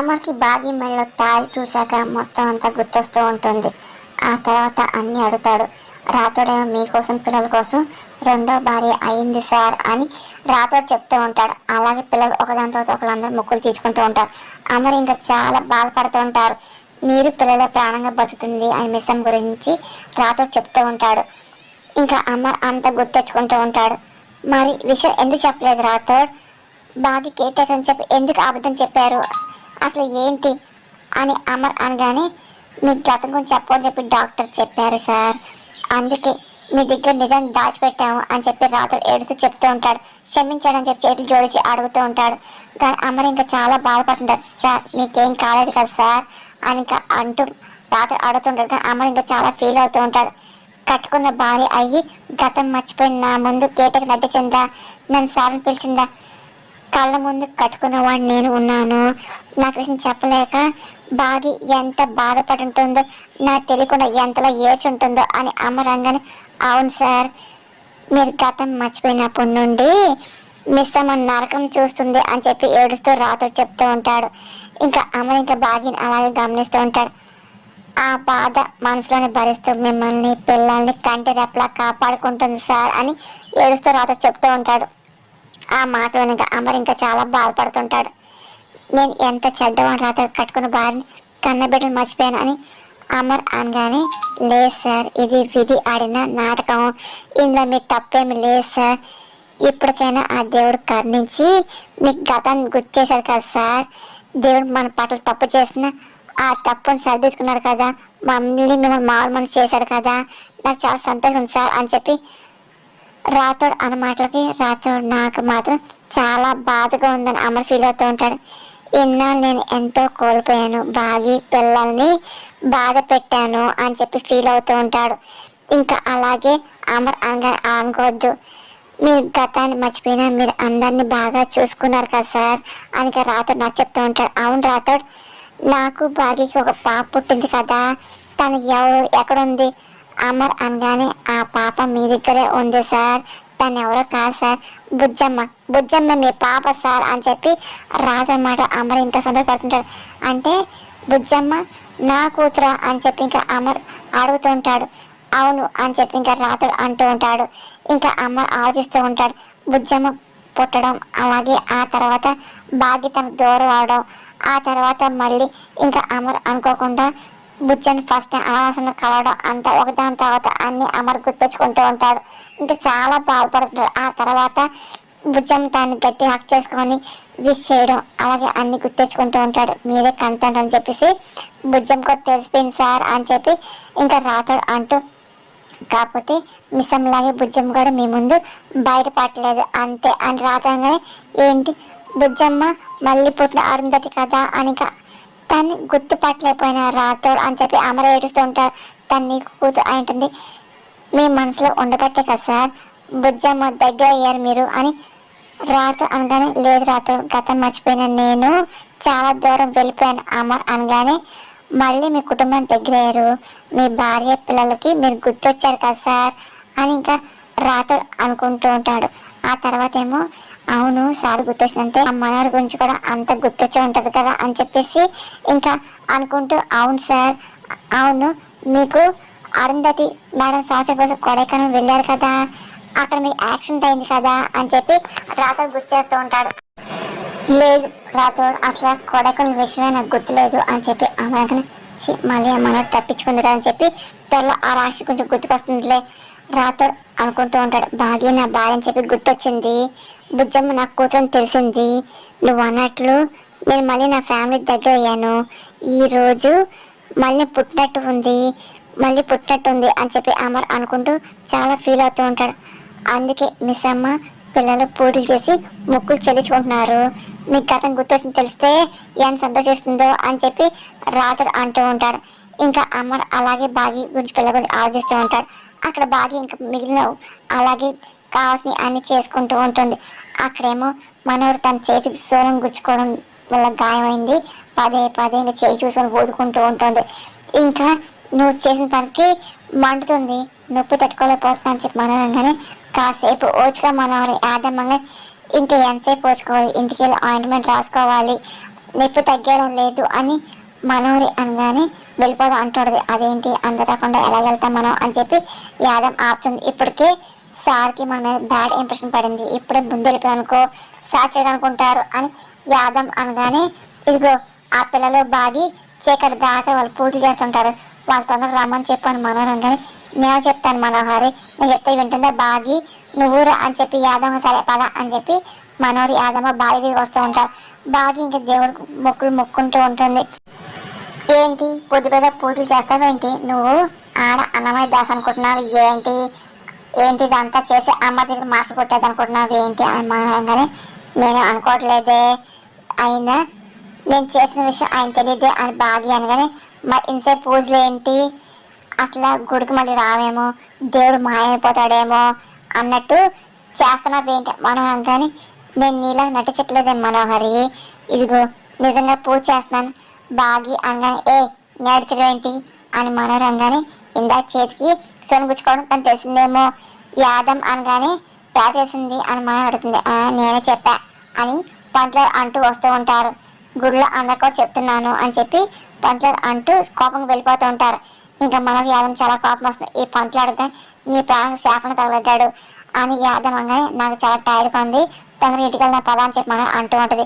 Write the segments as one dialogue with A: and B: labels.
A: అమర్కి బాగి మెడలో తాళి చూశాక మొత్తం అంతా గుర్తొస్తూ ఉంటుంది. ఆ తర్వాత అన్నీ అడుగుతాడు. రాతోడేమో మీకోసం పిల్లల కోసం రెండో భార్య అయింది సార్ అని రాతోడు చెప్తూ ఉంటాడు. అలాగే పిల్లలు ఒకదాని తర్వాత ఒకళ్ళందరూ మొక్కులు తీర్చుకుంటూ ఉంటారు. అమర్ ఇంకా చాలా బాధపడుతూ ఉంటారు. మీరు పిల్లల ప్రాణంగా బతుకుతుంది అని మిస్సం గురించి రాతోడు చెప్తూ ఉంటాడు. ఇంకా అమర్ అంతా గుర్తెచ్చుకుంటూ ఉంటాడు. మరి విషయం ఎందుకు చెప్పలేదు రాతోడ్? బాగా కేటేకర్ అని చెప్పి ఎందుకు అబద్ధం చెప్పారు, అసలు ఏంటి అని అమర్ అనగానే మీ గతం గురించి చెప్పని చెప్పి డాక్టర్ చెప్పారు సార్, అందుకే మీ దగ్గర నిజం దాచిపెట్టాము అని చెప్పి రాత్రి ఏడుస్తూ చెప్తూ ఉంటాడు. క్షమించాడని చెప్పి చేతులు జోడించి అడుగుతూ ఉంటాడు. కానీ అమర్ ఇంకా చాలా బాధపడుతుంటారు. సార్ మీకేం కాలేదు కదా సార్ అని ఇంకా అంటూ రాత్రి అడుగుతుంటాడు. కానీ అమర్ ఇంకా చాలా ఫీల్ అవుతూ ఉంటాడు. కట్టుకున్న భార్య అయ్యి గతం మర్చిపోయిన నా ముందు కేటకి నటించిందా, నన్ను సార్ని పిలిచిందా, కళ్ళ ముందు కట్టుకున్న వాడిని నేను ఉన్నాను, నాకు విషయం చెప్పలేక బాగి ఎంత బాధపడి ఉంటుందో నాకు తెలియకుండా ఎంతలా ఏడ్చుంటుందో అని అమరంగానే అవును సార్, మీరు గతం మర్చిపోయినప్పటి నుండి మిస్ అమ్మ నరకం చూస్తుంది అని చెప్పి ఏడుస్తూ రాత్రి చెప్తూ ఉంటాడు. ఇంకా అమర్ ఇంకా బాగిని అలాగే గమనిస్తూ ఉంటాడు. ఆ బాధ మనసులోనే భరిస్తూ మిమ్మల్ని పిల్లల్ని కంటి రెప్పలా కాపాడుకుంటుంది సార్ అని ఏడుస్తూ రాత్రి చెప్తూ ఉంటాడు. ఆ మాటలో ఇంకా అమర్ ఇంకా చాలా బాధపడుతుంటాడు. నేను ఎంత చెడ్డవాడిని రాత్రి కట్టుకున్న భార్యని కన్నబిడ్డను మర్చిపోయాను అని అమర్ అనగానే లేదు సార్, ఇది విధి ఆడిన నాటకం, ఇందులో మీకు తప్పేమి లేదు సార్, ఇప్పటికైనా ఆ దేవుడు కరుణించి మీకు గతాన్ని గుర్తు చేశాడు కదా సార్, దేవుడు మన పట్ల తప్పు చేసిన ఆ తప్పుని సరిదిద్దుకున్నాడు కదా, మమ్మల్ని మిమ్మల్ని మామూలు మనిషి చేశాడు కదా, నాకు చాలా సంతోషం ఉంది సార్ అని చెప్పి రాతోడు అన్న మాటలకి రాతోడు నాకు మాత్రం చాలా బాధగా ఉందని అమర్ ఫీల్ అవుతూ ఉంటాడు. ఇన్నాళ్ళు నేను ఎంతో కోల్పోయాను, బాగి పిల్లల్ని బాధ పెట్టాను అని చెప్పి ఫీల్ అవుతూ ఉంటాడు. ఇంకా అలాగే అమర్ అనగా అనుకోవద్దు, మీరు గతాన్ని మర్చిపోయినా మీరు అందరినీ బాగా చూసుకున్నారు కదా సార్ అని రాతోడు నాకు చెప్తూ ఉంటాడు. అవును రాతోడు, నాకు బాగికి ఒక పాప పుట్టింది కదా, తను ఎక్కడుంది అమర్ అనగానే ఆ పాప మీ దగ్గరే ఉంది సార్, తను ఎవరో కాదు సార్, బుజ్జమ్మ మీ పాప సార్ అని చెప్పి రాజు అన్నమాట. అమర్ ఇంకా సంతోషపడుతుంటాడు. అంటే బుజ్జమ్మ నా కూతురా అని చెప్పి ఇంకా అమర్ అడుగుతుంటాడు. అవును అని చెప్పి ఇంకా రాతోడు అంటూ ఉంటాడు. ఇంకా అమర్ ఆలోచిస్తూ ఉంటాడు. బుజ్జమ్మ పుట్టడం, అలాగే ఆ తర్వాత బాగి తనకు దూరం అవడం, ఆ తర్వాత మళ్ళీ ఇంకా అమర్ అనుకోకుండా బుజ్జని ఫస్ట్ అనవసరంగా కలవడం, అంతా ఒకదాని తర్వాత అన్ని అమర్ గుర్తెచ్చుకుంటూ ఉంటాడు. ఇంకా చాలా బాధపడుతుంటాడు. ఆ తర్వాత బుజ్జమ్మ తాన్ని గట్టి హక్ చేసుకొని విష్ చేయడం, అలాగే అన్ని గుర్తెచ్చుకుంటూ ఉంటాడు. మీరే కంటెంట్ అని చెప్పేసి బుజ్జమ్మ కూడా తెలిసిపోయింది సార్ అని చెప్పి ఇంకా రాతోడు అంటూ, కాకపోతే మిస్సమ్మలాగే బుజ్జమ్మ కూడా మీ ముందు బయటపడలేదు అంతే అని రాతగానే ఏంటి బుజ్జమ్మ మళ్ళీ పుట్టిన అరుంధతి కదా అని తన్ని గుర్తుపట్టలేకపోయిన రాతోడు అని చెప్పి అమర ఏడుస్తూ ఉంటారు. తన్ని కూతురు అయింటుంది, మీ మనసులో ఉండబట్టే కదా సార్ బుజ్జమ్మ దగ్గర అయ్యారు మీరు అని రాతోడు అనగానే లేదు రాతోడు, గతం మర్చిపోయిన నేను చాలా దూరం వెళ్ళిపోయాను అమర్ అనగానే మళ్ళీ మీ కుటుంబం దగ్గర అయ్యారు, మీ భార్య పిల్లలకి మీరు గుర్తొచ్చారు కదా సార్ అని ఇంకా రాతోడు అనుకుంటూ ఉంటాడు. ఆ తర్వాత ఏమో అవును సార్ గుర్తొచ్చిందంటే ఆ మనవరి గురించి కూడా అంత గుర్తొచ్చి ఉంటుంది కదా అని చెప్పేసి ఇంకా అనుకుంటూ అవును సార్, అవును మీకు అరుంధతి మేడం సంవత్సరం కోసం కొడైకెనాల్ వెళ్ళారు కదా, అక్కడ మీకు యాక్సిడెంట్ అయింది కదా అని చెప్పి రాతోడు గుర్తు చేస్తూ ఉంటాడు. లేదు రాతోడు, అసలు కొడైకెనాల్ విషయమే నాకు గుర్తులేదు అని చెప్పి అమ్మాయి మళ్ళీ ఆ మనవడు తప్పించుకుంది కదా అని చెప్పి త్వరలో ఆ రాశి కొంచెం గుర్తుకొస్తుందిలే రాతోడు అనుకుంటూ ఉంటాడు. భాగ్య నా భార్య అని చెప్పి గుర్తొచ్చింది, బుజ్జమ్మ నాకు కూతురు తెలిసింది, నువ్వు అన్నట్లు నేను మళ్ళీ నా ఫ్యామిలీ దగ్గర అయ్యాను, ఈరోజు మళ్ళీ పుట్టినట్టు ఉంది అని చెప్పి అమర్ అనుకుంటూ చాలా ఫీల్ అవుతూ ఉంటాడు. అందుకే మిస్ అమ్మ పిల్లలు పూజలు చేసి మొక్కులు చెల్లించుకుంటున్నారు, మీకు గతం గుర్తొచ్చింది తెలిస్తే ఎంత సంతోషిస్తుందో అని చెప్పి రాతోడు అంటూ ఉంటాడు. ఇంకా అమర్ అలాగే బాగి గురించి పిల్లల గురించి ఆలోచిస్తూ ఉంటాడు. అక్కడ బాగి ఇంకా మిగిలిన అలాగే కావాల్సిన అన్ని చేసుకుంటూ ఉంటుంది. అక్కడేమో మనవరు తన చేతికి సోనం గుచ్చుకోవడం వల్ల గాయమైంది, పదే ఇంకా చేయి చూసుకొని ఊదుకుంటూ ఉంటుంది. ఇంకా నువ్వు చేసిన పనికి మండుతుంది, నొప్పి తట్టుకోలేకపోతున్నా అని చెప్పి మనగానే కాసేపు ఓచుగా మనవరి ఆదమ్మంగా ఇంకా ఎంతసేపు ఓచుకోవాలి, ఇంటికి వెళ్ళి ఆయింట్మెంట్ రాసుకోవాలి, నొప్పి తగ్గేలా లేదు అని మనోహరి అనగానే వెళ్ళిపోదాం అంటుండదు. అదేంటి అంత కాకుండా ఎలా వెళ్తాం మనం అని చెప్పి యాదవ్ ఆపుతుంది. ఇప్పటికే సార్కి మన మీద బ్యాడ్ ఇంప్రెషన్ పడింది, ఇప్పుడే ముందు వెళ్ళిపోయానుకో సార్ చేయనుకుంటారు అని యాదవ్ అనగానే ఇదిగో ఆ పిల్లలు బాగి చీకటి దాకా వాళ్ళు పూజలు చేస్తుంటారు, వాళ్ళు తొందరగా రమ్మని చెప్పాను మనోహర్ అనగానే నేను చెప్తాను మనోహరి, నేను చెప్తే వింటుందా బాగి నువ్వురా అని చెప్పి యాదమ్మ సరే పద అని చెప్పి మనోహరి యాదమ్మ బాగి తిరిగి వస్తూ ఉంటారు. బాగి ఇంకా దేవుడు మొక్కులు మొక్కుంటూ ఉంటుంది. ఏంటి పొద్దు పెద్ద పూజలు చేస్తావేంటి నువ్వు, ఆడ అన్నమయ్య దాస్ అనుకుంటున్నావు ఏంటి, ఏంటి ఇదంతా చేసి అమ్మ దగ్గర మాటలు కొట్టేది అనుకుంటున్నావు ఏంటి అని అనగానే నేను అనుకోవట్లేదే, అయినా నేను చేసిన విషయం ఆయన తెలియదే అని బాగి అనగానే మరి ఇంతసేపు పూజలు ఏంటి, అసలు గుడికి మళ్ళీ రావేమో, దేవుడు మాయమైపోతాడేమో అన్నట్టు చేస్తున్నావేంటి మనోహర్ కానీ నేను నీలా నటించట్లేదే మనోహరి, ఇదిగో నిజంగా పూజ చేస్తున్నాను బాగి అనగానే నడిచడం ఏంటి అని మనోహర్ అనగానే ఇందాక చేతికి సొనుగుచ్చుకోవడం తను తెలిసిందేమో యాదం అనగానే తెలిసింది అని మనం అడుగుతుంది. నేనే చెప్పా అని పంతులు అంటూ వస్తూ ఉంటారు. గుడిలో అందరు కూడా చెప్తున్నాను అని చెప్పి పంతులు అంటూ కోపంగా వెళ్ళిపోతూ ఉంటారు. ఇంకా మనకు యాదం చాలా కోపం వస్తుంది. ఈ పంతులు అడిగితే నీ ప్రాణం శాపన తగలడ్డాడు అని యాదం అనగానే నాకు చాలా టైర్డ్గా ఉంది, తొందరగా ఇంటికి వెళ్దాం పదా అని చెప్పి మనం అంటూ ఉంటుంది.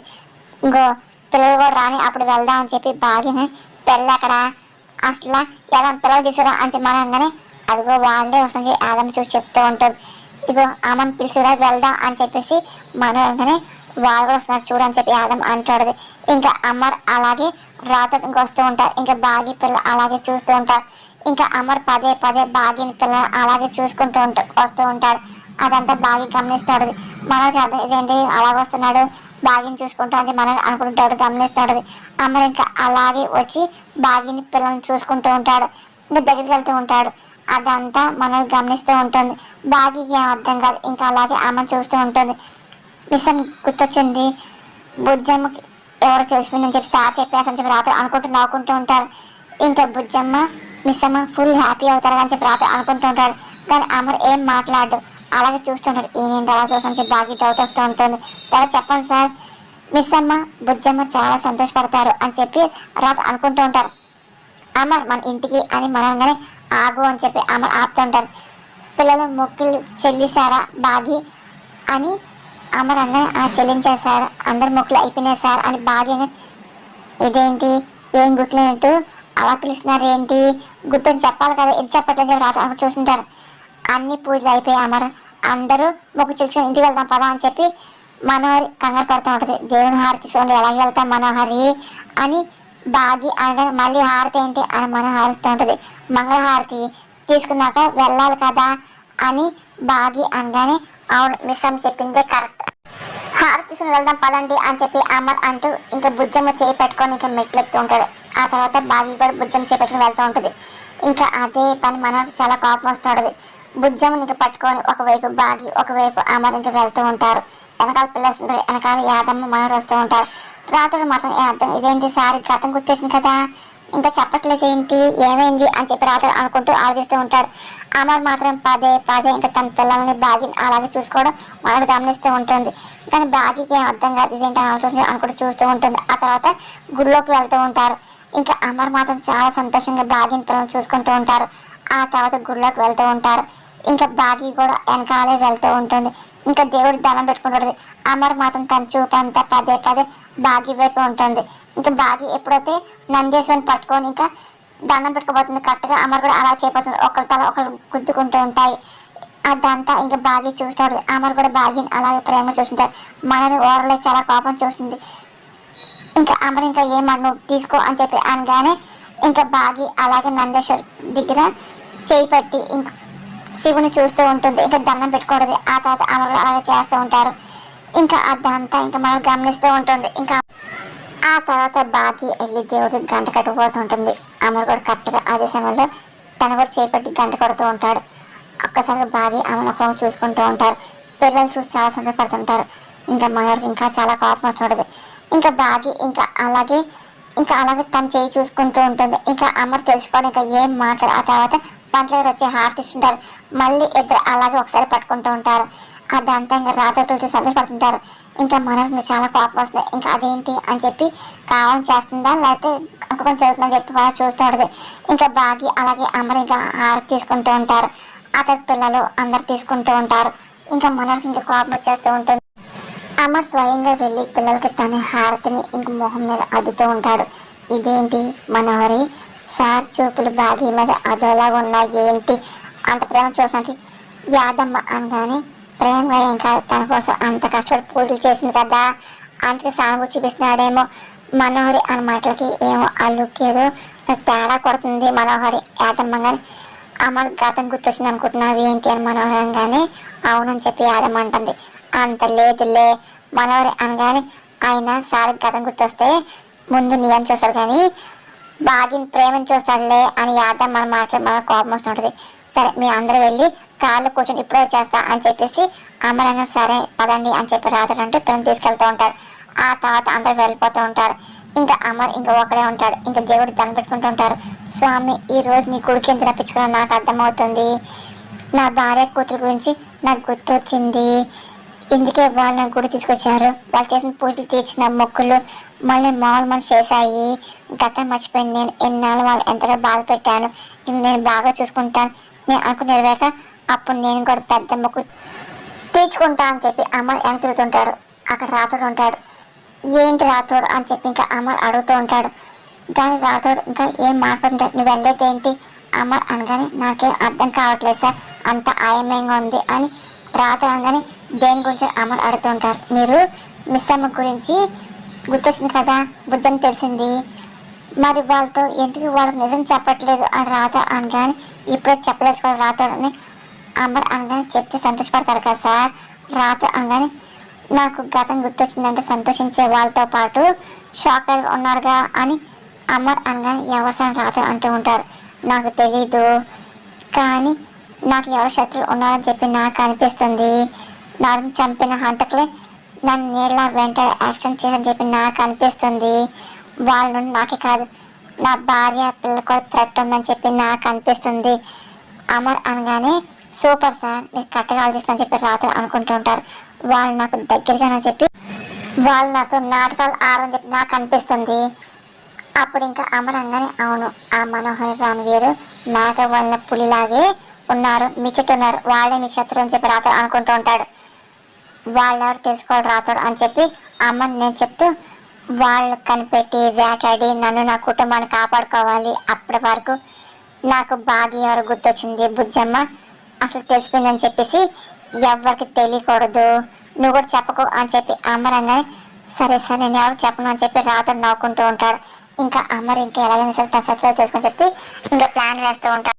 A: ఇంకో పిల్లలు కూడా రాని అప్పుడు వెళ్దాం అని చెప్పి బాగిన పిల్లలు అక్కడ అసలు యాదం పిల్లలు తీసుకురా అని చెప్పి మనం అనగానే అదిగో వాళ్ళే వస్తుంది యాదం చూసి చెప్తూ ఉంటుంది. ఇగో ఆమెను పిలిచిరా వెళ్దాం అని చెప్పేసి మనం అనగానే వాళ్ళు కూడా వస్తున్నారు చూడని చెప్పి యాదం అంటాడు. ఇంకా అమర్ అలాగే రాతో ఇంక వస్తూ ఉంటారు. ఇంకా బాగి పిల్ల అలాగే చూస్తూ ఉంటారు. ఇంకా అమర్ పదే పదే బాగిని పిల్ల అలాగే చూసుకుంటూ వస్తూ ఉంటాడు. అదంతా బాగి గమనిస్తాడు. మనకి అర్థం ఇదేంటి అలాగే వస్తున్నాడు బాగిని చూసుకుంటూ అని మనం అనుకుంటాడు, గమనిస్తాడు. అమర్ ఇంకా అలాగే వచ్చి బాగిని పిల్లల్ని చూసుకుంటూ ఉంటాడు, ఇంకా దగ్గరికి వెళ్తూ ఉంటాడు. అదంతా మనం గమనిస్తూ ఉంటుంది. బాగికి ఏం అర్థం కాదు, ఇంకా అలాగే అమర్ చూస్తూ ఉంటుంది. మిస్సం గుర్తొచ్చింది, బుజ్జమ్మకి ఎవరు తెలిసిపోయిందని చెప్పి సార్ చెప్పేసని చెప్పి రాత్రి అనుకుంటూ నవ్వుకుంటూ ఉంటారు. ఇంకా బుజ్జమ్మ మిస్సమ్మ ఫుల్ హ్యాపీ అవుతారు అని చెప్పి రాత్రి అనుకుంటూ ఉంటాడు. కానీ అమర్ ఏం మాట్లాడు అలాగే చూస్తుంటాడు. ఈయనేంటి అలా చూస్తాను చెప్పి బాగా డౌట్ వస్తూ ఉంటుంది. తర్వాత చెప్పండి సార్, మిస్సమ్మ బుజ్జమ్మ చాలా సంతోషపడతారు అని చెప్పి రాత్రి అనుకుంటూ ఉంటారు. అమర్ మన ఇంటికి అని మనగానే ఆగు అని చెప్పి అమర్ ఆపుతుంటారు. పిల్లలు మొక్కులు చెల్లిసారా బాగి అని అమర్ అనగానే చెల్లించారు సార్, అందరు మొక్కులు అయిపోయినాయి సార్ అని బాగా ఇదేంటి ఏం గుర్తులేనట్టు అలా పిలుస్తున్నారు ఏంటి, గుర్తని చెప్పాలి కదా ఇది చెప్పట్లేదు చెప్పి రాత్రి అమర్ చూస్తుంటారు. అన్ని పూజలు అయిపోయి అమర్ అందరూ మొక్కు చెల్లుకొని ఇంటికి వెళ్తాం పదా అని చెప్పి మనోహరి కంగారు పడుతూ ఉంటుంది. దేవుని హారతి తీసుకోండి ఎలాగే వెళ్తాం మనోహరి అని బాగి అనగానే మళ్ళీ హారతి ఏంటి అని మనోహరిస్తూ ఉంటుంది. మంగళహారతి తీసుకున్నాక వెళ్ళాలి కదా అని బాగి అనగానే అవును మిస్సమ్మ చెప్పిందే కరెక్ట్, హారతి తీసుకుని వెళ్దాం పదండి అని చెప్పి అమర్ అంటూ ఇంకా బుజ్జమ్మ చేయి పెట్టుకొని ఇంకా మెట్లు ఎక్కుతూ ఉంటాడు. ఆ తర్వాత బాగి కూడా బుజ్జమ్మ చేయి పెట్టుకుని వెళ్తూ ఉంటుంది. ఇంకా అదే పని మనకు చాలా కోపం వస్తుంటుంది. బుజ్జమ్మని ఇంకా పట్టుకొని ఒకవైపు బాగి ఒకవైపు అమర్ ఇంకా వెళ్తూ ఉంటారు. వెనకాల పిల్లలు వెనకాల యాదమ్మ మనోరు వస్తూ ఉంటారు. రాత్రుడు మాత్రం అర్థం ఇదేంటి సార్ గతం గుర్తొచ్చింది కదా ఇంకా చెప్పట్లేదు ఏంటి ఏమైంది అని చెప్పి రాత్రి అనుకుంటూ ఆలోచిస్తూ ఉంటారు. అమర్ మాత్రం పదే పదే ఇంకా తన పిల్లల్ని బాగిని అలాగే చూసుకోవడం మనకు గమనిస్తూ ఉంటుంది. కానీ బాగికి ఏం అర్థం కాదు ఇదేంటి ఆలోచన అనుకుంటూ చూస్తూ ఉంటుంది. ఆ తర్వాత గుడిలోకి వెళ్తూ ఉంటారు. ఇంకా అమర్ మాత్రం చాలా సంతోషంగా బాగిని పిల్లల్ని చూసుకుంటూ ఉంటారు. ఆ తర్వాత గుడిలోకి వెళ్తూ ఉంటారు. ఇంకా బాగి కూడా వెనకాలే వెళ్తూ ఉంటుంది. ఇంకా దేవుడు దండం పెట్టుకుంటుంది. అమర్ మాత్రం తన చూపు అంతా పదే పదే బాగి వైపు ఉంటుంది. ఇంకా బాగి ఎప్పుడైతే నందేశ్వరిని పట్టుకొని ఇంకా దండం పెట్టుకోబోతుంది కరెక్ట్గా అమర్ కూడా అలా చేయబోతుంది. ఒకరి తల ఒకరు గుద్దుకుంటూ ఉంటాయి. అదంతా ఇంకా బాగి చూస్తాడు. అమర్ కూడా బాగిని అలాగే ప్రేమ చూస్తుంటాడు. మనని ఓరలే చాలా కోపం చూస్తుంది. ఇంకా అమర్ ఇంకా ఏమన్నా తీసుకో అని చెప్పి అనగానే ఇంకా బాగి అలాగే నందేశ్వర్ దగ్గర చేయి పెట్టి ఇంకా శివుని చూస్తూ ఉంటుంది. ఇంకా దండం పెట్టుకోవడది. ఆ తర్వాత అమర్ అలాగే చేస్తూ ఉంటారు. ఇంకా అదంతా ఇంకా మనం గమనిస్తూ ఉంటుంది. ఇంకా ఆ తర్వాత బాగి వెళ్ళి దేవుడికి గంట కట్టుకుపోతుంటుంది. అమర్ కూడా కరెక్ట్గా అదే సమయంలో తను కూడా చేపట్టి గంట కొడుతూ ఉంటాడు. ఒక్కసారిగా బాగి అమర్ ఒక చూసుకుంటూ ఉంటారు. పిల్లలు చూసి చాలా సంతోషపడుతుంటారు. ఇంకా మనకి ఇంకా చాలా కోపం వస్తుంటుంది. ఇంకా బాగి ఇంకా అలాగే తను చేయి చూసుకుంటూ ఉంటుంది. ఇంకా అమర్ తెలుసుకోవడం ఇంకా ఏం మాట్లాడు. ఆ తర్వాత పంటల వచ్చి హారతిస్తుంటారు. మళ్ళీ ఇద్దరు అలాగే ఒకసారి పట్టుకుంటూ ఉంటారు. అదంతా ఇంకా రాత్రి చూసి సంతోషపడుతుంటారు. ఇంకా మనకు చాలా కోపం వస్తుంది. ఇంకా అదేంటి అని చెప్పి కావాలని చేస్తుందా లేకపోతే అనుకోని చదువుతుందని చెప్పి వాళ్ళు చూస్తూ ఉంటుంది. ఇంకా బాగి అలాగే అమర్ ఇంకా హారతి తీసుకుంటూ ఉంటారు. అతని పిల్లలు అందరు తీసుకుంటూ ఉంటారు. ఇంకా మనకి ఇంకా కోపం వచ్చేస్తూ ఉంటుంది. అమర్ స్వయంగా వెళ్ళి పిల్లలకి తన హారతిని ఇంక మొహం మీద అద్దుతూ ఉంటాడు. ఇదేంటి మనోహరి సార్ చూపులు బాగి మీద అదోలాగా ఉన్నాయి ఏంటి అంత ప్రేమ చూసినట్టు యాదమ్మ అనగానే ప్రేమగా ఏం కాదు తన కోసం అంత కష్టపడి పూజలు చేసింది కదా అందుకే సానుభూతి చూపిస్తున్నాడేమో మనోహరి అన్న మాటలకి ఏమో అల్లుకేదో నాకు తేడా కొడుతుంది మనోహరి యాదమ్మ కానీ అమర్ గతం గుర్తొచ్చింది అనుకుంటున్నావు ఏంటి అని మనోహరి అనగానే అవునని చెప్పి యాదమ్మ అంటుంది. అంత లేదులే మనోహరి అనగానే ఆయన సార్ గతం గుర్తొస్తే ముందు నీ అని చూస్తాడు కానీ బాగిని ప్రేమని చూస్తాడులే అని యాదమ్మ మన మాటలు మన కోపం వస్తుంటుంది. సరే మీ అందరూ వెళ్ళి కాళ్ళు కూర్చొని ఇప్పుడే వచ్చేస్తా అని చెప్పేసి అమర్ అన్న సరే పదండి అని చెప్పి రాత్రంటూ పిల్లలు తీసుకెళ్తూ ఉంటారు. ఆ తర్వాత అందరూ వెళ్ళిపోతూ ఉంటారు. ఇంకా అమర్ ఇంకా ఒకడే ఉంటాడు. ఇంకా దేవుడు దండం పెట్టుకుంటూ ఉంటారు. స్వామి ఈ రోజు నీ కొడుకు ఎంత రప్పించుకున్నా నాకు అర్థమవుతుంది. నా భార్య కూతురు గురించి నాకు గుర్తొచ్చింది. ఇందుకే వాళ్ళు నాకు గుడి తీసుకొచ్చారు. వాళ్ళు చేసిన పూజలు తీర్చిన మొక్కులు మళ్ళీ మామూలు మనిషి చేశాయి. గతం మర్చిపోయింది నేను ఎన్నాళ్ళు వాళ్ళు ఎంతగా బాధ పెట్టాను. నేను బాగా చూసుకుంటాను నేను అనుకుని నెరవేక అప్పుడు నేను కూడా పెద్ద మొక్కు తీర్చుకుంటా అని చెప్పి అమర్ వెనక తిరుగుతుంటాడు. అక్కడ రాతోడు ఉంటాడు. ఏంటి రాతోడు అని చెప్పి ఇంకా అమర్ అడుగుతూ ఉంటాడు. దాని రాతోడు ఇంకా ఏం మాట్లాడుతుంటాడు. నువ్వు వెళ్ళేదేంటి అమర్ అనగానే నాకేం అర్థం కావట్లేదు సార్ అంత ఆయమయంగా ఉంది అని రాతోడు అనగానే దేని గురించి అమర్ అడుగుతూ ఉంటారు. మీరు మిస్ అమ్మ గురించి గుర్తొచ్చింది కదా బుద్ధని తెలిసింది మరి వాళ్ళతో ఎందుకు వాళ్ళకి నిజం చెప్పట్లేదు అని రాత అనగానే ఇప్పుడే చెప్పదలుచుకోవాలి రాతోడని అమర్ అనగానే చెప్తే సంతోషపడతారు కదా సార్ రాత అనగానే నాకు గతం గుర్తొచ్చిందంటే సంతోషించే వాళ్ళతో పాటు షాకర్ ఉన్నారుగా అని అమర్ అనగానే ఎవరు సార్ రాత అంటూ ఉంటారు. నాకు తెలీదు కానీ నాకు ఎవరు శత్రువులు ఉన్నారని చెప్పి నాకు అనిపిస్తుంది. నన్ను చంపిన హంతకులే నన్ను నీళ్ళ వెంట యాక్షన్ చేయని చెప్పి నాకు అనిపిస్తుంది. వాళ్ళ నుండి నాకే కాదు నా భార్య పిల్ల కూడా థ్రెట్ ఉందని చెప్పి నాకు అనిపిస్తుంది. అమర్ అనగానే సూపర్ సార్ మీరు కరెక్ట్గా ఆలోచిస్తుందని చెప్పి రాత్రి అనుకుంటూ ఉంటారు. వాళ్ళు నాకు దగ్గరగానని చెప్పి వాళ్ళు నాతో నాటకాలు ఆడని చెప్పి నాకు అనిపిస్తుంది. అప్పుడు ఇంకా అమర్ అనగానే అవును ఆ మనోహరి రణవీరు మేక వాళ్ళ పులిలాగే ఉన్నారు మీ చుట్టూ ఉన్నారు వాళ్ళే మీ శత్రువు అని చెప్పి రాత్రి అనుకుంటూ ఉంటాడు. వాళ్ళెవరు తెలుసుకోవాలి రాతాడు అని చెప్పి అమ్మని నేను చెప్తూ వాళ్ళు కనిపెట్టి వేటాడి నన్ను నా కుటుంబాన్ని కాపాడుకోవాలి. అప్పటి వరకు నాకు బాగా ఎవరు గుర్తొచ్చింది బుజ్జమ్మ అసలు తెలిసిపోయిందని చెప్పేసి ఎవరికి తెలియకూడదు నువ్వు కూడా చెప్పకు అని చెప్పి అమ్మరంగానే సరే సరే నేను ఎవరు చెప్పను అని చెప్పి రాత్రి నవ్వుకుంటూ ఉంటాడు. ఇంకా అమ్మరు ఇంకా ఎలాగైనా సరే తన శత్రువు తెలుసుకొని చెప్పి ఇంకా ప్లాన్ వేస్తూ ఉంటాడు.